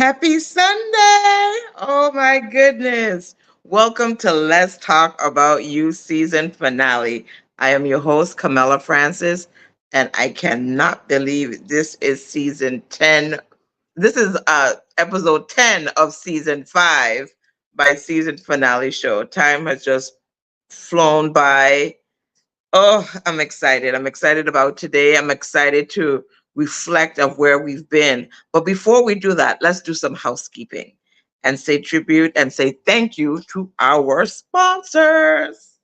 Happy Sunday! Oh my goodness. Welcome to Let's Talk About You season finale. I am your host, Camilla Francis, and I cannot believe this is season 10. This is episode 10 of season 5 by season finale show. Time has just flown by. Oh, I'm excited. I'm excited about today. I'm excited to reflect of where we've been. But before we do that, let's do some housekeeping and say tribute and say thank you to our sponsors.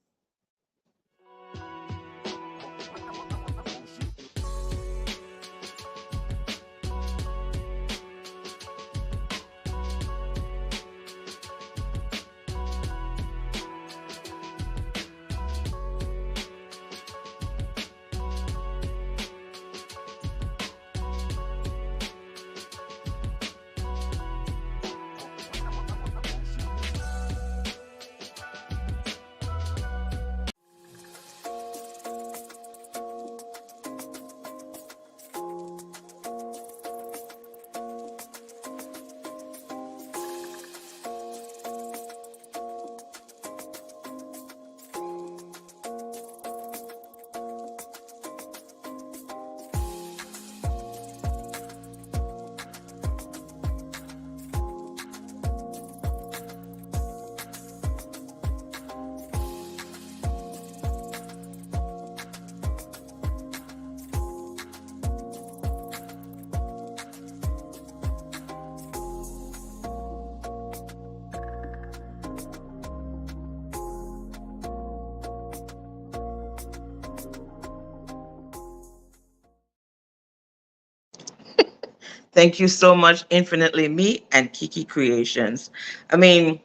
Thank you so much, Infinitely Me and Kiki Creations. I mean,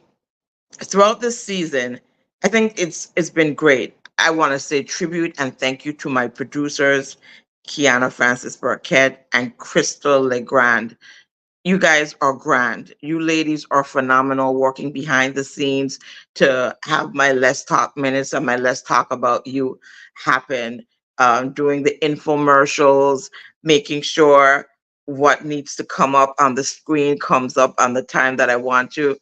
throughout this season, I think it's been great. I want to say tribute and thank you to my producers, Kiana Francis Burkett and Crystal Legrand. You guys are grand. You ladies are phenomenal working behind the scenes to have my Let's Talk minutes and my Let's Talk About You happen. Doing the infomercials, making sure what needs to come up on the screen comes up on the time that I want to.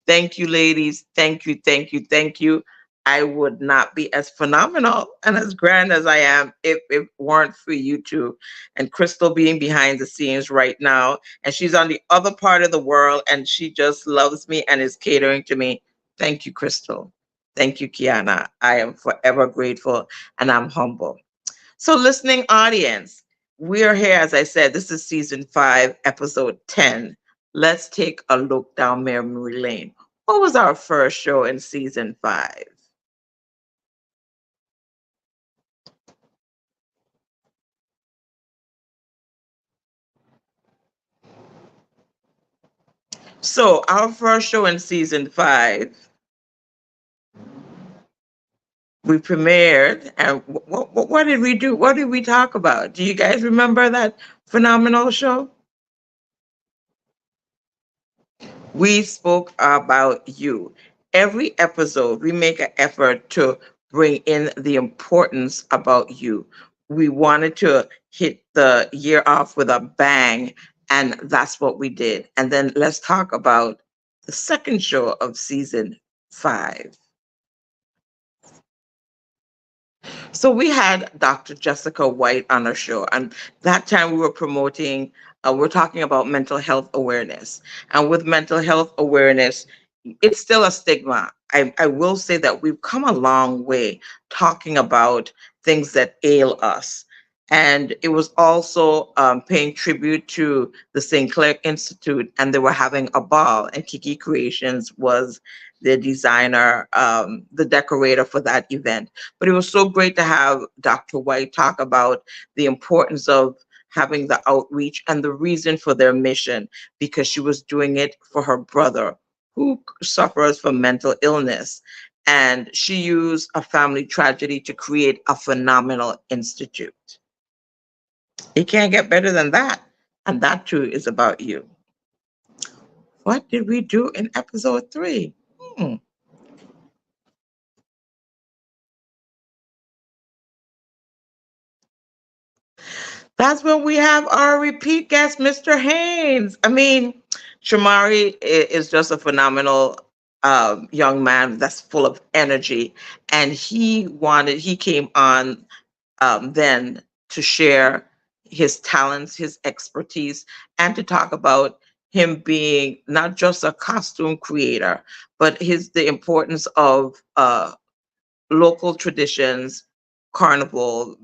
Thank you, ladies. Thank you, thank you, thank you. I would not be as phenomenal and as grand as I am if it weren't for you two. And Crystal being behind the scenes right now. And she's on the other part of the world and she just loves me and is catering to me. Thank you, Crystal. Thank you, Kiana. I am forever grateful and I'm humble. So, listening audience, we are here, as I said, this is season 5, episode 10. Let's take a look down memory lane. What was our first show in season 5? So, our first show in season 5, we premiered. And what did we do? What did we talk about? Do you guys remember that phenomenal show? We spoke about you. Every episode, we make an effort to bring in the importance about you. We wanted to hit the year off with a bang, and that's what we did. And then let's talk about the second show of season 5. So we had Dr. Jessica White on our show, and that time we were promoting, we're talking about mental health awareness. And with mental health awareness, it's still a stigma. I will say that we've come a long way talking about things that ail us. And it was also paying tribute to the St. Clair Institute, and they were having a ball, and Kiki Creations was the designer, the decorator for that event. But it was so great to have Dr. White talk about the importance of having the outreach and the reason for their mission, because she was doing it for her brother who suffers from mental illness. And she used a family tragedy to create a phenomenal institute. It can't get better than that. And that too is about you. What did we do in episode 3? Hmm. That's when we have our repeat guest, Mr. Haynes. I mean, Shamari is just a phenomenal young man that's full of energy, and he came on then to share his talents, his expertise, and to talk about him being not just a costume creator, but the importance of local traditions, carnival,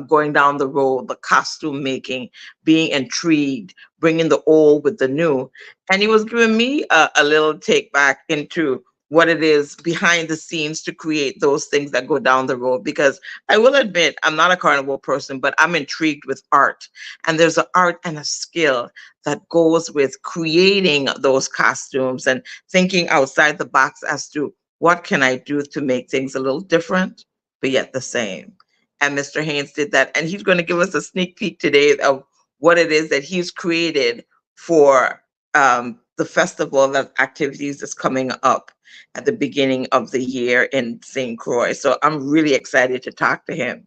going down the road, the costume making, being intrigued, bringing the old with the new. And he was giving me a little take back into what it is behind the scenes to create those things that go down the road. Because I will admit, I'm not a carnival person, but I'm intrigued with art. And there's an art and a skill that goes with creating those costumes and thinking outside the box as to what can I do to make things a little different, but yet the same? And Mr. Haynes did that. And he's going to give us a sneak peek today of what it is that he's created for the festival of activities that's coming up at the beginning of the year in St. Croix. So I'm really excited to talk to him.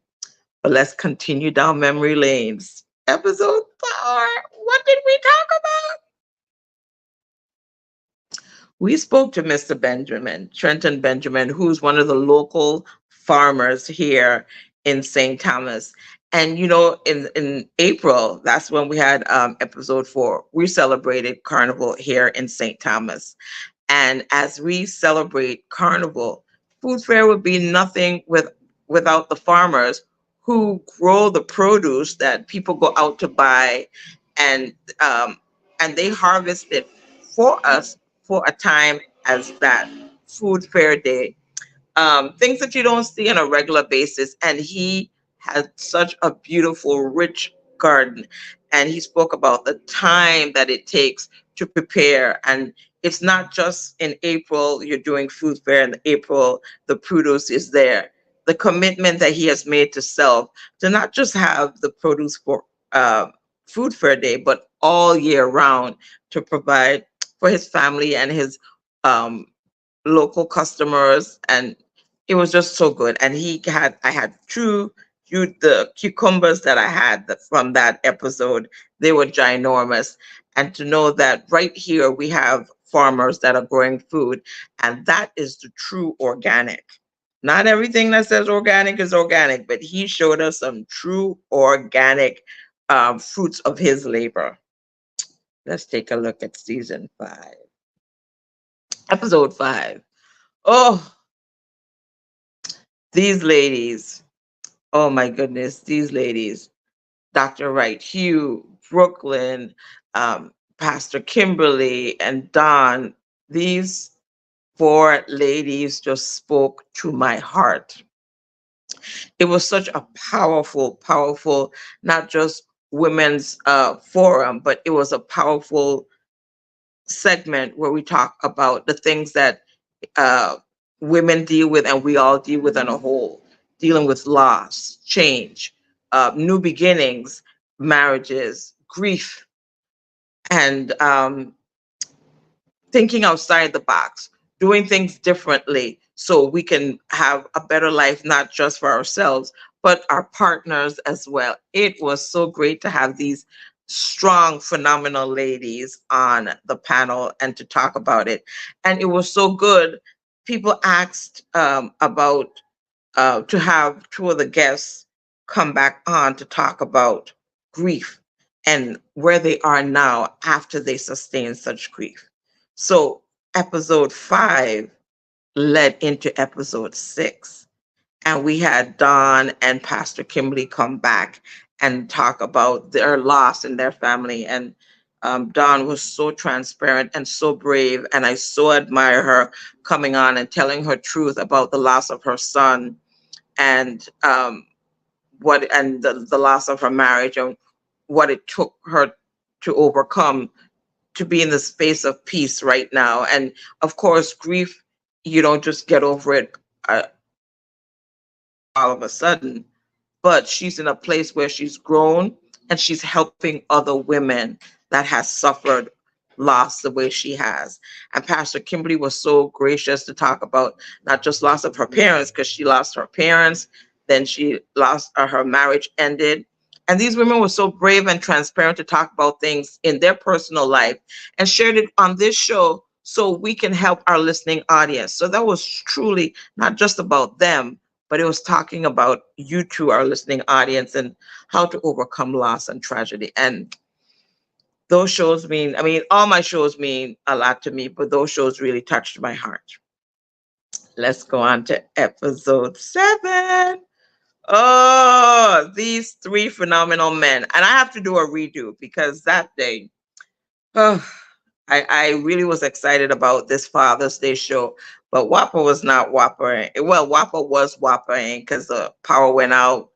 But let's continue down memory lanes. Episode 4. What did we talk about? We spoke to Mr. Benjamin, Trenton Benjamin, who's one of the local farmers here in St. Thomas. And, in April, that's when we had episode 4. We celebrated Carnival here in St. Thomas. And as we celebrate Carnival, food fair would be nothing without the farmers who grow the produce that people go out to buy, and and they harvest it for us for a time as that food fair day. Things that you don't see on a regular basis. And he had such a beautiful, rich garden. And he spoke about the time that it takes to prepare. And it's not just in April, you're doing food fair in April, the produce is there. The commitment that he has made to self, to not just have the produce for food fair day, but all year round, to provide for his family and his um, local customers. And it was just so good. And I had the cucumbers that I had from that episode, they were ginormous. And to know that right here we have farmers that are growing food, and that is the true organic. Not everything that says organic is organic, but he showed us some true organic fruits of his labor. Let's take a look at season 5, episode 5. Oh, these ladies. Oh my goodness, these ladies. Dr. Wright Hugh, Brooklyn, Pastor Kimberly, and Dawn. These 4 ladies just spoke to my heart. It was such a powerful, powerful, not just women's forum, but it was a powerful segment where we talk about the things that uh, women deal with and we all deal with on a whole, dealing with loss, change, new beginnings, marriages, grief, and thinking outside the box, doing things differently so we can have a better life, not just for ourselves, but our partners as well. It was so great to have these strong, phenomenal ladies on the panel and to talk about it. And it was so good. People asked about to have 2 of the guests come back on to talk about grief and where they are now after they sustained such grief. So episode 5 led into episode 6. And we had Dawn and Pastor Kimberly come back and talk about their loss in their family. And Dawn was so transparent and so brave. And I so admire her coming on and telling her truth about the loss of her son and the loss of her marriage and what it took her to overcome to be in the space of peace right now. And of course, grief, you don't just get over it all of a sudden, but she's in a place where she's grown and she's helping other women that has suffered loss the way she has. And Pastor Kimberly was so gracious to talk about not just loss of her parents, because she lost her parents, then she lost her marriage ended, And these women were so brave and transparent to talk about things in their personal life and shared it on this show so we can help our listening audience. So that was truly not just about them, but it was talking about you two, our listening audience, and how to overcome loss and tragedy. And those shows mean, I mean, all my shows mean a lot to me, but those shows really touched my heart. Let's go on to episode 7. Oh, these three phenomenal men. And I have to do a redo because that day, oh, I really was excited about this Father's Day show, but Whopper was not whoppering. Well, Whopper was whoppering because the power went out,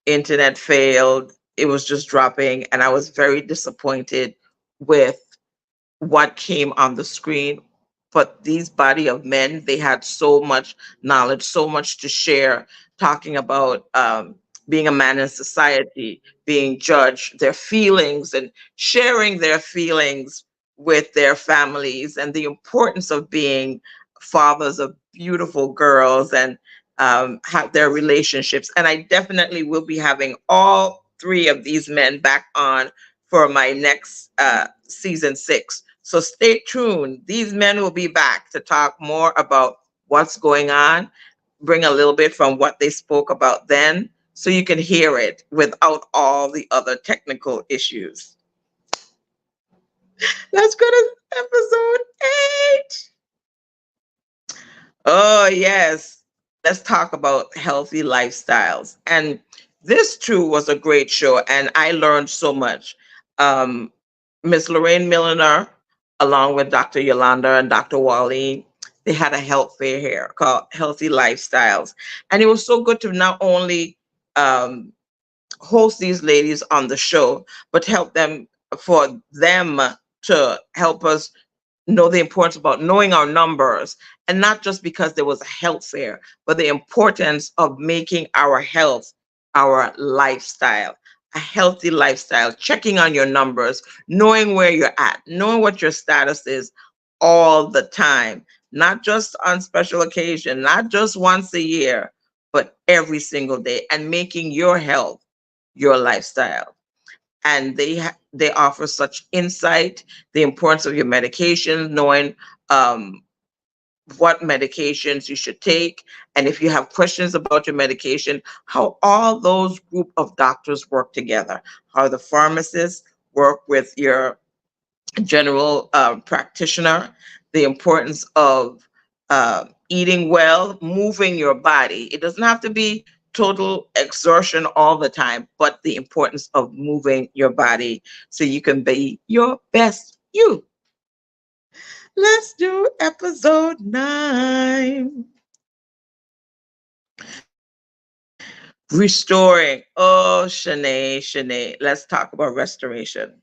internet failed, it was just dropping, and I was very disappointed with what came on the screen. But these body of men, they had so much knowledge, so much to share, talking about being a man in society, being judged, their feelings, and sharing their feelings with their families, and the importance of being fathers of beautiful girls, and have their relationships. And I definitely will be having all three of these men back on for my next season 6. So stay tuned. These men will be back to talk more about what's going on, bring a little bit from what they spoke about then, so you can hear it without all the other technical issues. Let's go to episode 8. Oh, yes. Let's talk about healthy lifestyles. And this too was a great show, and I learned so much. Um, Miss Lorraine Milliner, along with Dr. Yolanda and Dr. Wally, they had a health fair here called Healthy Lifestyles. And it was so good to not only um, host these ladies on the show, but for them to help us know the importance about knowing our numbers, and not just because there was a health fair, but the importance of making our health our lifestyle, a healthy lifestyle, checking on your numbers, knowing where you're at, knowing what your status is all the time, not just on special occasion, not just once a year, but every single day, and making your health your lifestyle. And they offer such insight, the importance of your medications, knowing um, what medications you should take, and if you have questions about your medication, how all those group of doctors work together, how the pharmacists work with your general practitioner, the importance of eating well, moving your body. It doesn't have to be total exertion all the time, but the importance of moving your body so you can be your best you. Let's do episode 9. Restoring. Oh, Shanae. Let's talk about restoration.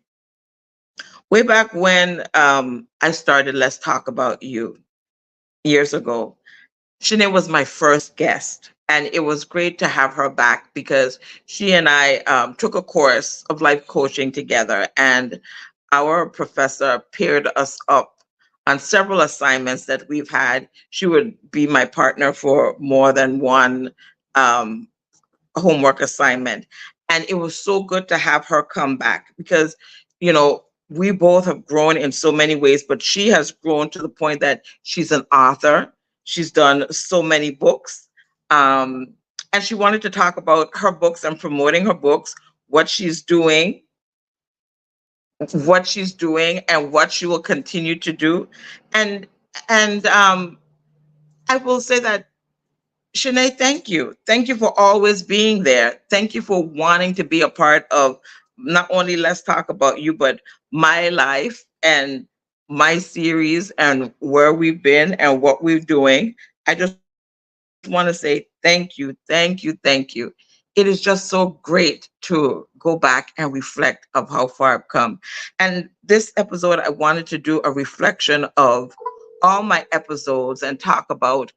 Way back when I started Let's Talk About You years ago, Shanae was my first guest. And it was great to have her back because she and I took a course of life coaching together. And our professor paired us up on several assignments that we've had. She would be my partner for more than one um, homework assignment. And it was so good to have her come back because, we both have grown in so many ways, but she has grown to the point that she's an author. She's done so many books. Um, and she wanted to talk about her books and promoting her books, what she's doing, and what she will continue to do. And I will say that, Shanae, thank you. Thank you for always being there. Thank you for wanting to be a part of not only Let's Talk About You, but my life and my series and where we've been and what we're doing. I just want to say thank you, thank you, thank you. It is just so great to go back and reflect of how far I've come. And this episode, I wanted to do a reflection of all my episodes and talk about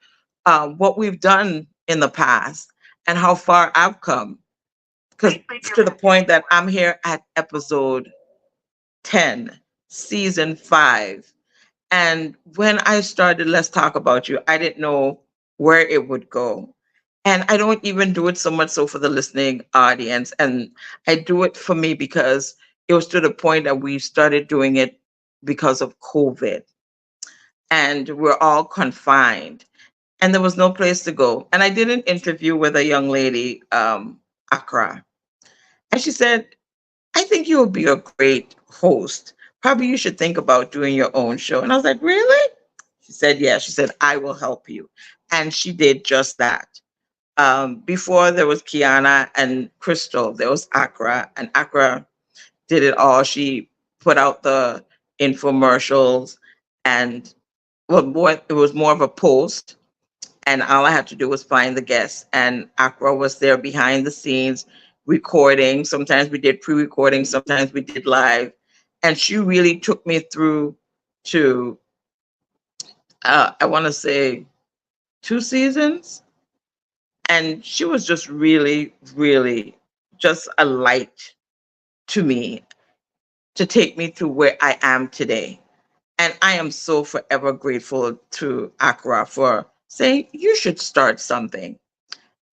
what we've done in the past and how far I've come. Because to the point that I'm here at episode 10, season 5. And when I started Let's Talk About You, I didn't know where it would go. And I don't even do it so much so for the listening audience. And I do it for me because it was to the point that we started doing it because of COVID. And we're all confined. And there was no place to go. And I did an interview with a young lady, Accra. And she said, I think you would be a great host. Probably you should think about doing your own show. And I was like, really? She said, yeah. She said, I will help you. And she did just that. Before there was Kiana and Crystal, there was Accra, and Accra did it all. She put out the infomercials, and it was more of a post, and all I had to do was find the guests, and Accra was there behind the scenes recording. Sometimes we did pre-recording, sometimes we did live, and she really took me through to I want to say 2 seasons. And she was just really, really just a light to me to take me to where I am today. And I am so forever grateful to Accra for saying, you should start something.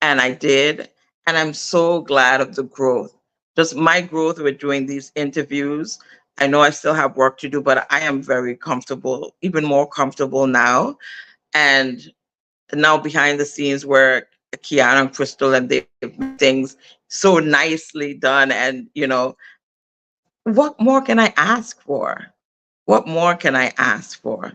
And I did. And I'm so glad of the growth. Just my growth with doing these interviews. I know I still have work to do, but I am very comfortable, even more comfortable now. And now behind the scenes where Kiana and Crystal and they've made things so nicely done. And, what more can I ask for? What more can I ask for?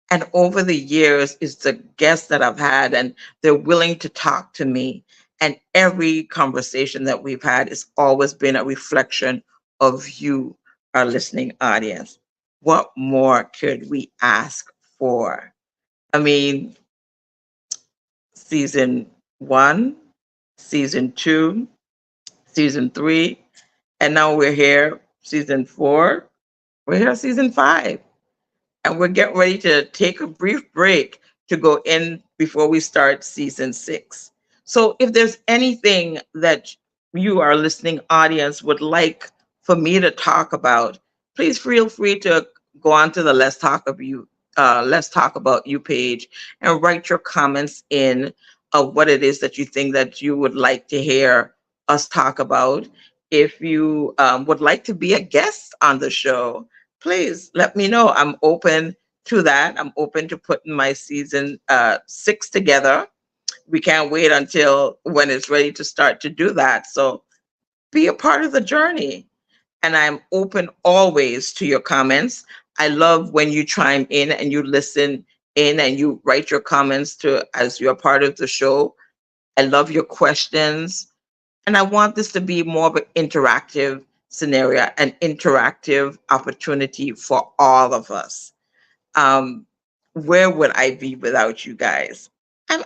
And over the years is the guests that I've had, and they're willing to talk to me. And every conversation that we've had has always been a reflection of you, our listening audience. What more could we ask for? I mean, season 1, season 2, season 3, and now we're here, season 4. We're here, season 5. And we're getting ready to take a brief break to go in before we start season 6. So if there's anything that you, our listening audience, would like for me to talk about, please feel free to go on to the Let's Talk About You page and write your comments in of what it is that you think that you would like to hear us talk about. If you would like to be a guest on the show, please let me know. I'm open to that. I'm open to putting my season 6 together. We can't wait until when it's ready to start to do that. So be a part of the journey. And I'm open always to your comments. I love when you chime in and you listen in and you write your comments to as you're part of the show. I love your questions. And I want this to be more of an interactive scenario, an interactive opportunity for all of us. Um, where would I be without you guys?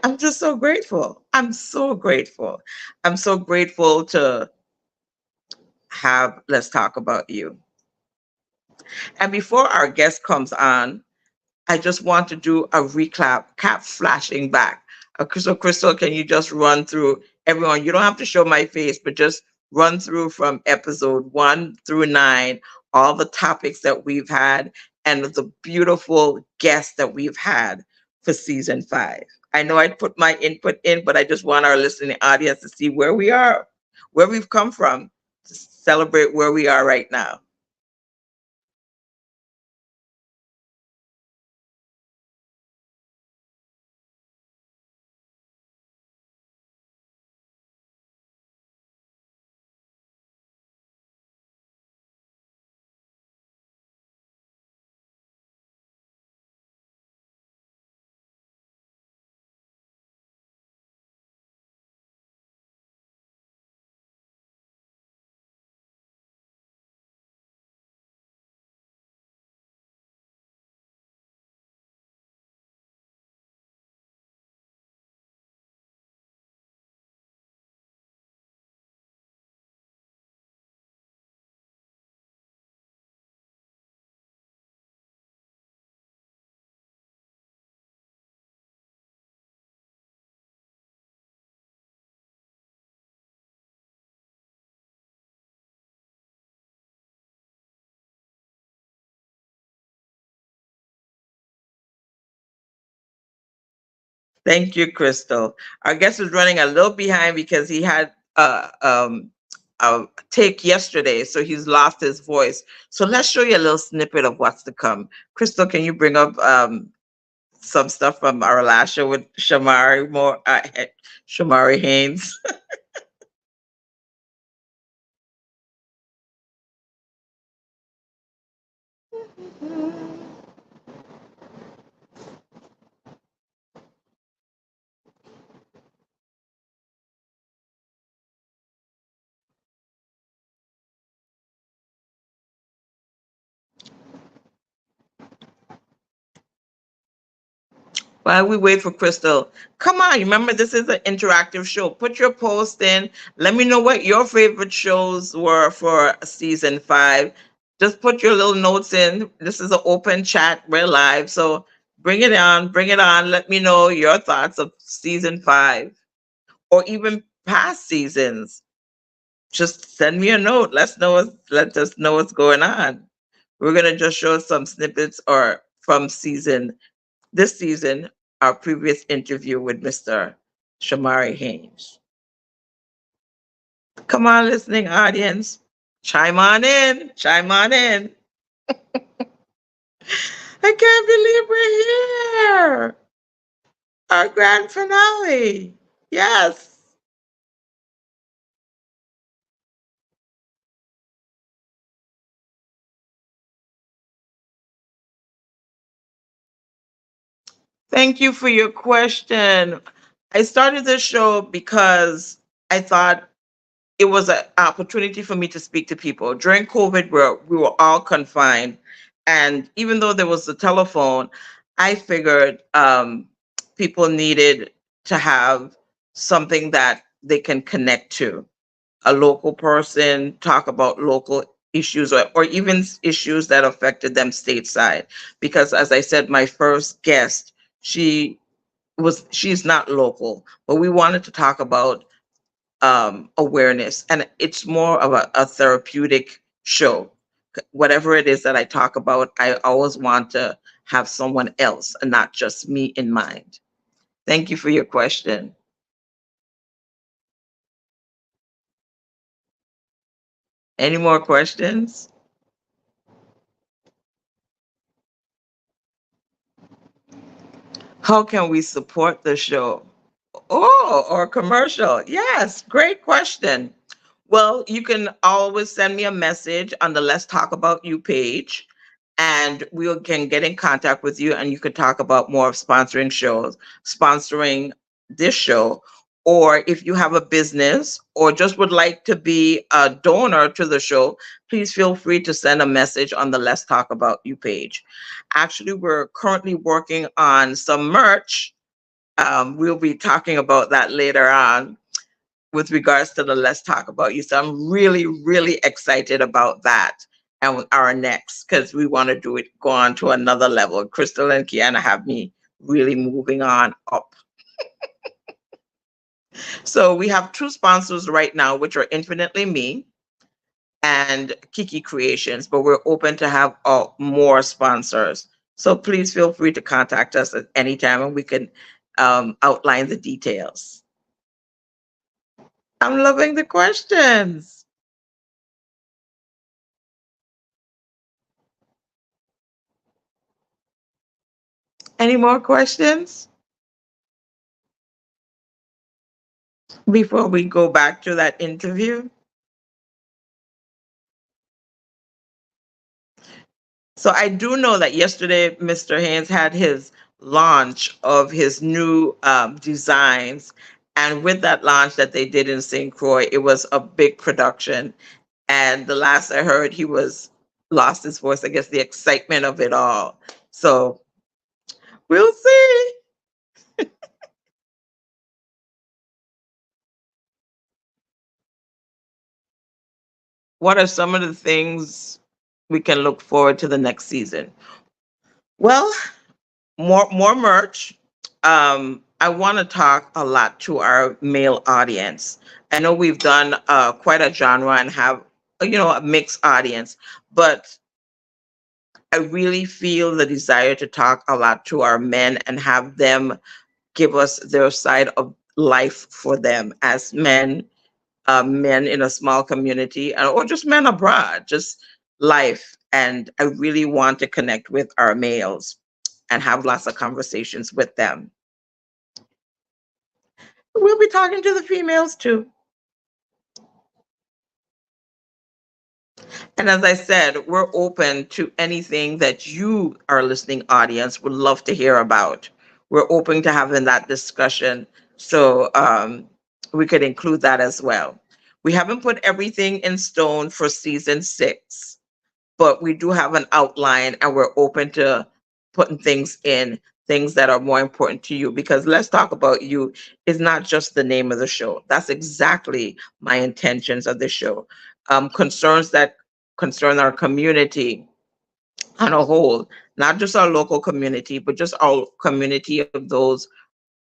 I'm just so grateful. I'm so grateful. I'm so grateful to have Let's Talk About You. And before our guest comes on, I just want to do a recap, cap flashing back. Crystal, can you just run through everyone? You don't have to show my face, but just run through from episode 1 through 9, all the topics that we've had and the beautiful guests that we've had for season 5. I know I put my input in, but I just want our listening audience to see where we are, where we've come from, to celebrate where we are right now. Thank you, Crystal. Our guest was running a little behind because he had a take yesterday, so he's lost his voice. So let's show you a little snippet of what's to come. Crystal, can you bring up some stuff from our last show with Shamari Haynes? While we wait for Crystal, come on. Remember, this is an interactive show. Put your post in. Let me know what your favorite shows were for season 5. Just put your little notes in. This is an open chat. We're live. So bring it on. Bring it on. Let me know your thoughts of season 5 or even past seasons. Just send me a note. Let us know what's going on. We're gonna just show some snippets or from this season, our previous interview with Mr. Shamari Haynes. Come on, listening audience. Chime on in. Chime on in. I can't believe we're here. Our grand finale. Yes. Thank you for your question. I started this show because I thought it was an opportunity for me to speak to people. During COVID, we were all confined. And even though there was the telephone, I figured people needed to have something that they can connect to. A local person, talk about local issues or even issues that affected them stateside. Because as I said, my first guest, she's not local, but we wanted to talk about awareness. And it's more of a therapeutic show. Whatever it is that I talk about, I always want to have someone else and not just me in mind. Thank you for your question. Any more questions? How can we support the show? Oh, or commercial. Yes, great question. Well, you can always send me a message on the Let's Talk About You page, and we can get in contact with you, and you can talk about more of sponsoring this show. Or if you have a business or just would like to be a donor to the show, please feel free to send a message on the Let's Talk About You page. Actually, we're currently working on some merch. We'll be talking about that later on with regards to the Let's Talk About You. So I'm really, really excited about that and our next, because we want to go on to another level. Crystal and Kiana have me really moving on up. So we have 2 sponsors right now, which are Infinitely Me and Kiki Creations, but we're open to have more sponsors. So please feel free to contact us at any time and we can outline the details. I'm loving the questions. Any more questions before we go back to that interview? So I do know that yesterday Mr. Haynes had his launch of his new designs. And with that launch that they did in St. Croix, it was a big production. And the last I heard, he was lost his voice, I guess, the excitement of it all. So we'll see. What are some of the things we can look forward to the next season? Well, more merch. I want to talk a lot to our male audience. I know we've done quite a genre and have a mixed audience, but I really feel the desire to talk a lot to our men and have them give us their side of life for them as men, men in a small community, or just men abroad, just life. And I really want to connect with our males and have lots of conversations with them. We'll be talking to the females too. And as I said, we're open to anything that you, our listening audience, would love to hear about. We're open to having that discussion. So we could include that as well. We haven't put everything in stone for season 6, but we do have an outline and we're open to putting things in, things that are more important to you, because Let's Talk About You is not just the name of the show. That's exactly my intentions of the show. Concerns that concern our community on a whole, not just our local community, but just our community of those,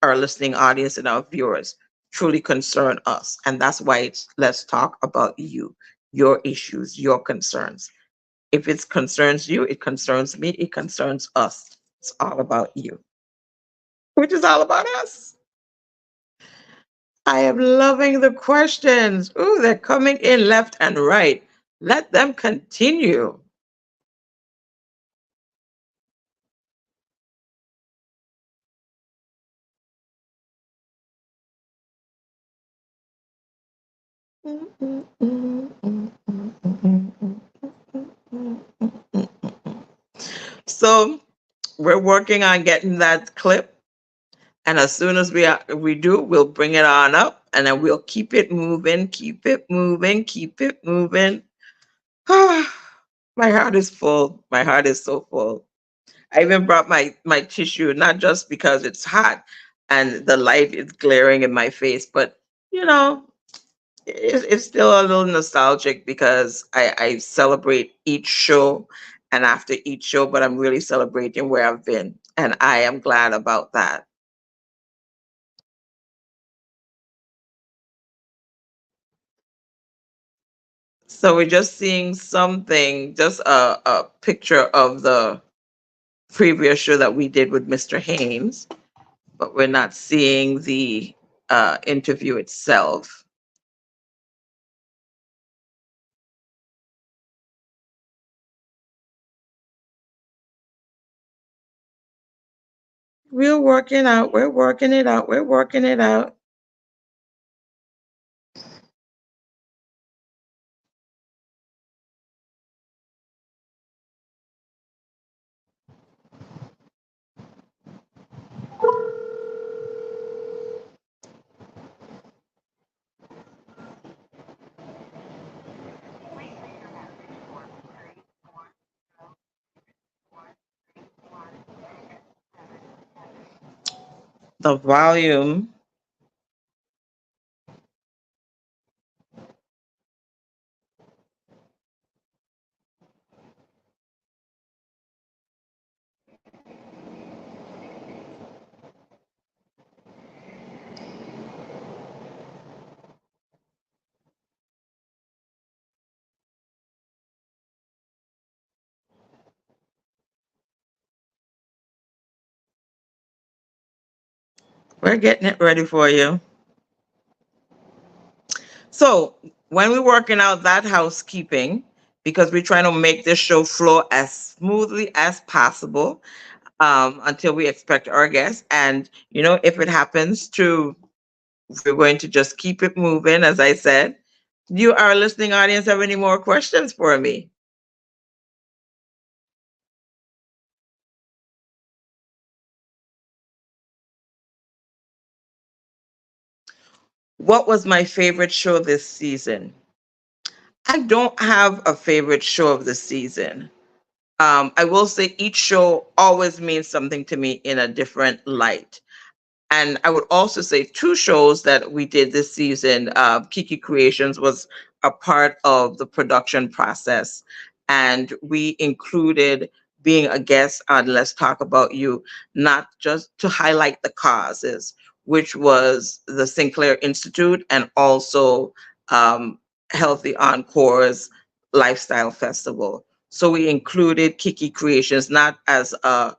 our listening audience and our viewers, truly concern us. And that's why it's Let's Talk About You, your issues, your concerns. If it concerns you, it concerns me, it concerns us. It's all about you, which is all about us. I am loving the questions. Ooh, they're coming in left and right. Let them continue. So we're working on getting that clip. And as soon as we do, we'll bring it on up and then we'll keep it moving, keep it moving, keep it moving. My heart is full. My heart is so full. I even brought my tissue, not just because it's hot and the light is glaring in my face, but you know, it's still a little nostalgic because I celebrate each show and after each show, but I'm really celebrating where I've been. And I am glad about that. So we're just seeing something, just a picture of the previous show that we did with Mr. Haynes, but we're not seeing the interview itself. We're working out. We're working it out. We're working it out. The volume. We're getting it ready for you. So when we're working out that housekeeping, because we're trying to make this show flow as smoothly as possible until we expect our guests. And, you know, if it happens to, we're going to just keep it moving, as I said. You, our listening audience, have any more questions for me? What was my favorite show this season? I don't have a favorite show of the season. I will say each show always means something to me in a different light. And I would also say 2 shows that we did this season, Kiki Creations was a part of the production process. And we included being a guest on Let's Talk About You, not just to highlight the causes, which was the Sinclair Institute and also um, Healthy Encore's Lifestyle Festival. So we included Kiki Creations, not as a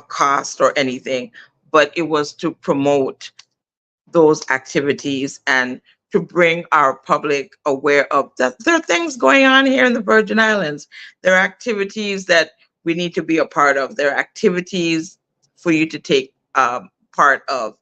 cost or anything, but it was to promote those activities and to bring our public aware of that there are things going on here in the Virgin Islands. There are activities that we need to be a part of. There are activities for you to take part of.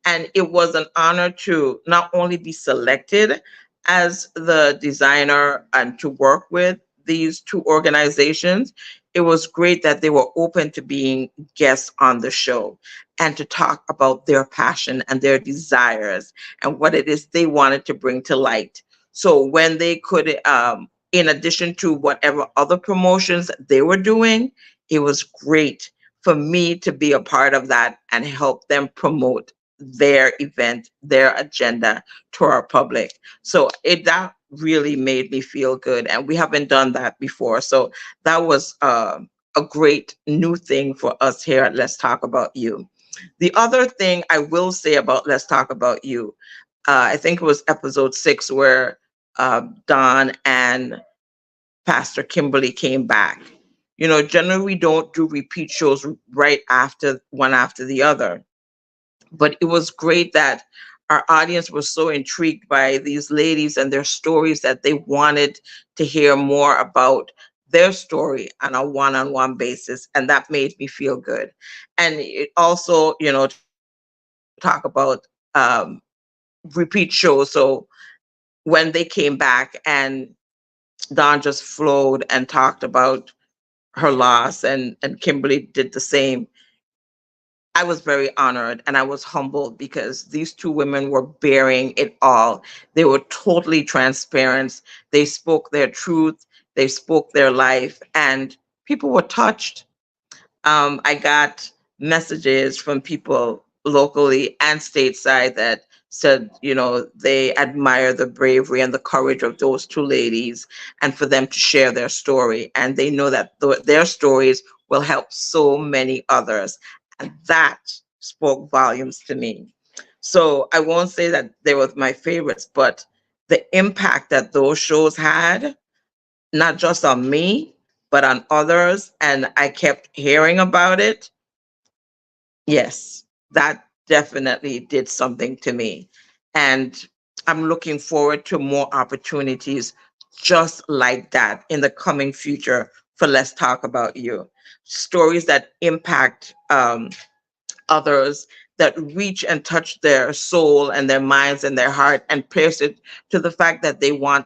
And it was an honor to not only be selected as the designer and to work with these two organizations, it was great that they were open to being guests on the show and to talk about their passion and their desires and what it is they wanted to bring to light. So when they could, in addition to whatever other promotions they were doing, it was great for me to be a part of that and help them promote their event, their agenda to our public. So that really made me feel good, and we haven't done that before. So that was a great new thing for us here at Let's Talk About You. The other thing I will say about Let's Talk About You, I think it was episode 6 where Don and Pastor Kimberly came back. You know, generally we don't do repeat shows right after one after the other, but it was great that our audience was so intrigued by these ladies and their stories that they wanted to hear more about their story on a one-on-one basis, and that made me feel good. And it also, you know, to talk about repeat shows. So when they came back and Dawn just flowed and talked about her loss, and Kimberly did the same, I was very honored and I was humbled because these two women were bearing it all. They were totally transparent. They spoke their truth, they spoke their life, and people were touched. I got messages from people locally and stateside that said, you know, they admire the bravery and the courage of those two ladies and for them to share their story. And they know that their stories will help so many others. And that spoke volumes to me. So I won't say that they were my favorites, but the impact that those shows had, not just on me, but on others, and I kept hearing about it. Yes, that definitely did something to me. And I'm looking forward to more opportunities just like that in the coming future for Let's Talk About You. Stories that impact others, that reach and touch their soul and their minds and their heart and pierce it to the fact that they want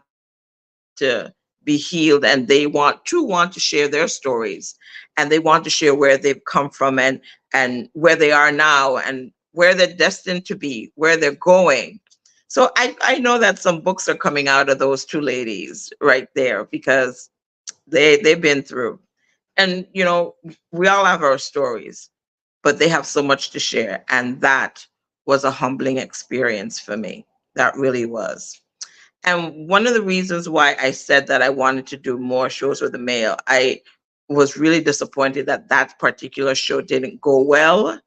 to be healed and they want to share their stories and they want to share where they've come from and where they are now and where they're destined to be, where they're going. So I know that some books are coming out of those two ladies right there because they've been through. And you know, we all have our stories, but they have so much to share. And that was a humbling experience for me. That really was. And one of the reasons why I said that I wanted to do more shows with the male, I was really disappointed that that particular show didn't go well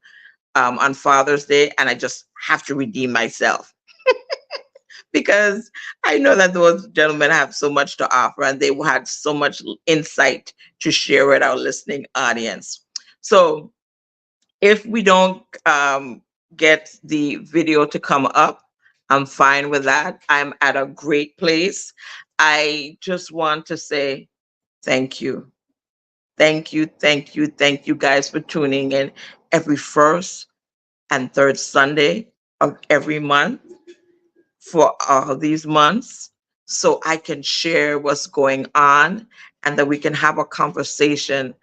on Father's Day. And I just have to redeem myself because I know that those gentlemen have so much to offer and they had so much insight to share with our listening audience. So if we don't get the video to come up, I'm fine with that. I'm at a great place. I just want to say thank you. Thank you, thank you, thank you guys for tuning in every first and third Sunday of every month for all these months so I can share what's going on and that we can have a conversation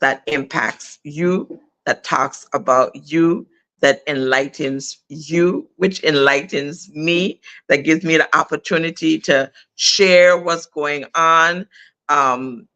that impacts you, that talks about you, that enlightens you, which enlightens me, that gives me the opportunity to share what's going on. Um,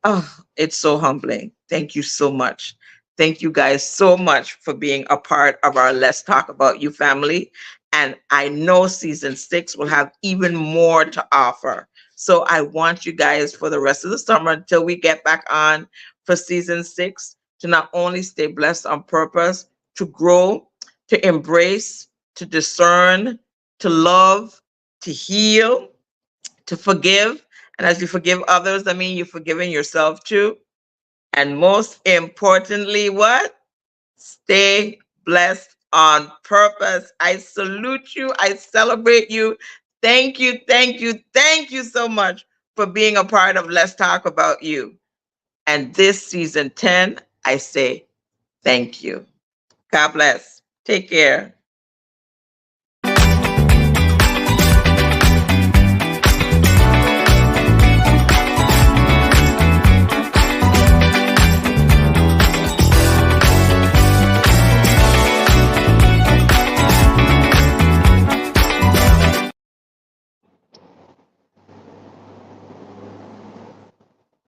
Oh, it's so humbling. Thank you so much. Thank you guys so much for being a part of our Let's Talk About You family. And I know season 6 will have even more to offer. So I want you guys for the rest of the summer until we get back on for season 6 to not only stay blessed on purpose, to grow, to embrace, to discern, to love, to heal, to forgive. And as you forgive others, I mean, you're forgiving yourself too. And most importantly, what? Stay blessed on purpose. I salute you. I celebrate you. Thank you, thank you, thank you so much for being a part of Let's Talk About You. And this season 10, I say thank you. God bless. Take care.